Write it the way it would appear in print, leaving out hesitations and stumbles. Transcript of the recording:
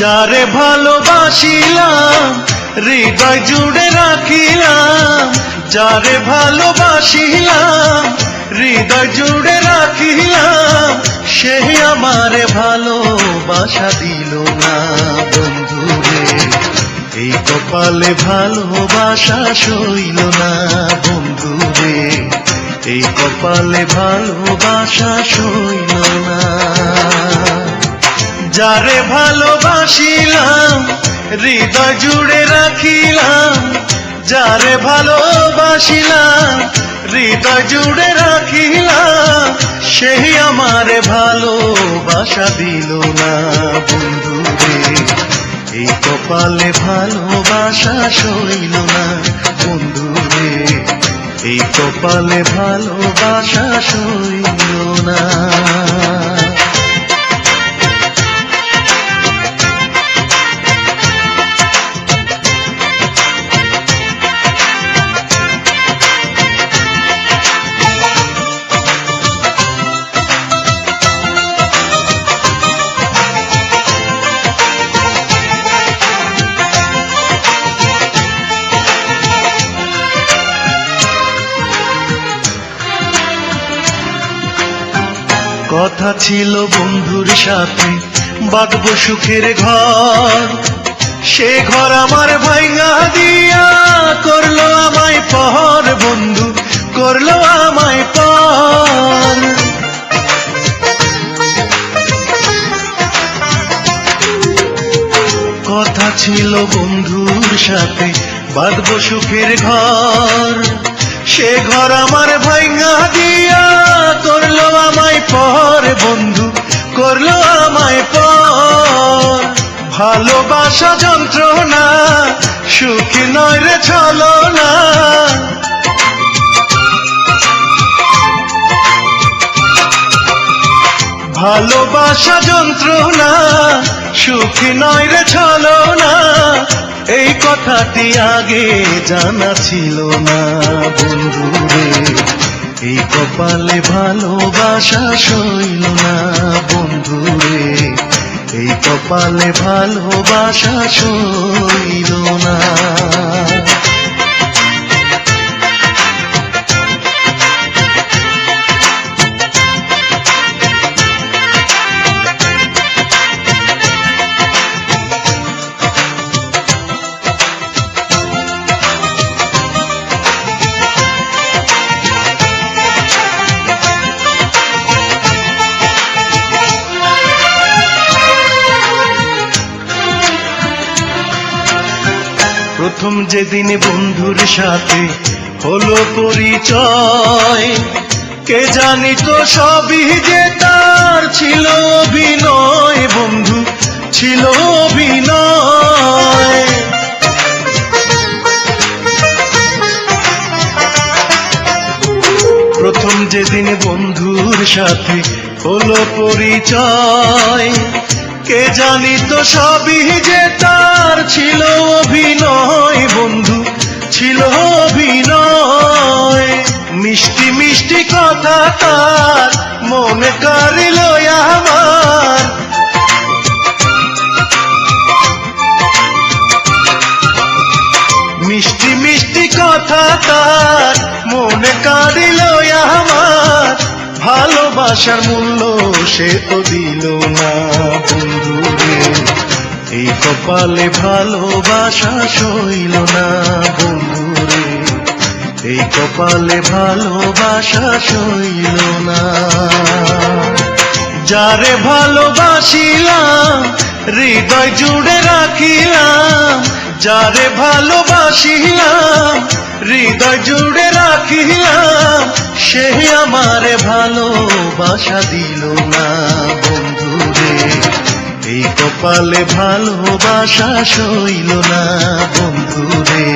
যারে ভালোবাসিলাম হৃদয় জুড়ে রাখিলাম, যারে ভালোবাসিলাম হৃদয় জুড়ে রাখিলাম, সে আমারে ভালোবাসা দিল না বন্ধুরে। এই কপালে ভালোবাসা সইল না বন্ধুরে, এই কপালে ভালোবাসা সইল না। যারে ভালোবাসিলাম হৃদয় জুড়ে রাখিলাম, যারে ভালোবাসিলাম হৃদয় জুড়ে রাখিলাম, সেই আমারে ভালোবাসা দিল না বন্ধুরে। এই কপালে ভালোবাসা সইল না বন্ধুরে, এই কপালে ভালোবাসা সইল না। কথা ছিল বন্ধুর সাথে বাঁধবো সুখের ঘর, সে ঘর আমার ভাঙা দিয়া করলো আমায় পর, বন্ধু করলো আমায় পর। কথা ছিল বন্ধুর সাথে বাঁধবো সুখের ঘর, সে ঘর আমার ভাঙা দিয়া করলো আমায় পর, বন্ধু করলো আমায় পর। ভালোবাসা যন্ত্রণা সুখী নয় রে ছলনা, ভালোবাসা যন্ত্রণা সুখী নয় রে ছলনা, এই কথাটি আগে জানা ছিল না বন্ধুরে। এই কপালে ভালোবাসা সইল না বন্ধুরে, এই কপালে ভালোবাসা সইল না। প্রথম যেদিন বন্ধুর সাথে হলো পরিচয়, কে জানি তো সবই যে তার ছিল অভিনয়, বন্ধু ছিল অভিনয়। প্রথম যেদিন বন্ধুর সাথে হলো পরিচয়, কে জানি তো সবই যে তার ছিল অভিনয়, বন্ধু ছিল অভিনয়। মিষ্টি মিষ্টি কথা তার মনে কাড়িল আমার, মিষ্টি মিষ্টি কথা তার মনে কাড়িল আমার। ভালোবাসার মূল্য সে তো দিল না বন্ধুরে, এই কপালে ভালোবাসা সইল না বন্ধুরে, এই কপালে ভালোবাসা সইল না। যারে ভালোবাসিলাম হৃদয় জুড়ে রাখিলাম, যারে ভালোবাসিলাম হৃদয় জুড়ে রাখিলাম, সে আমারে ভালোবাসা দিল না বন্ধুরে। এই কপালে ভালোবাসা সইল না বন্ধুরে,